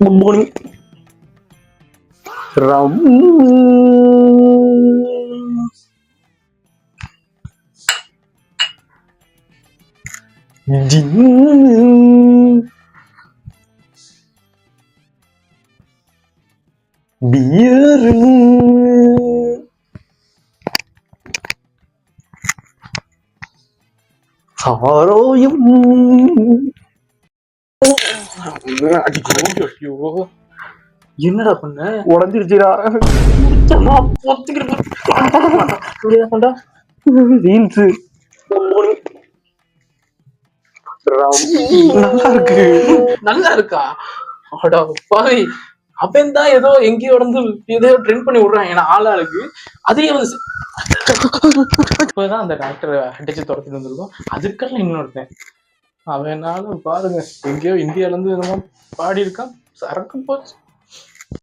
Good morning. Rum beer சாரோயம். என்னடா பண்ண? உடஞ்சிருச்சுடா. ரீல்ஸ். நல்லா இருக்கு. நல்லா இருக்கா? அடா பாவி, அவன் தான் ஏதோ எங்கேயோ வந்து ஏதோ ட்ரெண்ட் பண்ணி விடுறான் ஏன்னா ஆளாளுக்கு. அதையும் வந்து இப்பதான் அந்த டாக்டர் அடிச்சு துரத்திட்டு வந்திருக்கோம். அதுக்கெல்லாம் இன்னொருத்தன் அவனால பாருங்க எங்கேயோ இந்தியால இருந்து என்னமோ பாடி இருக்கான். சரக்கு போச்சு.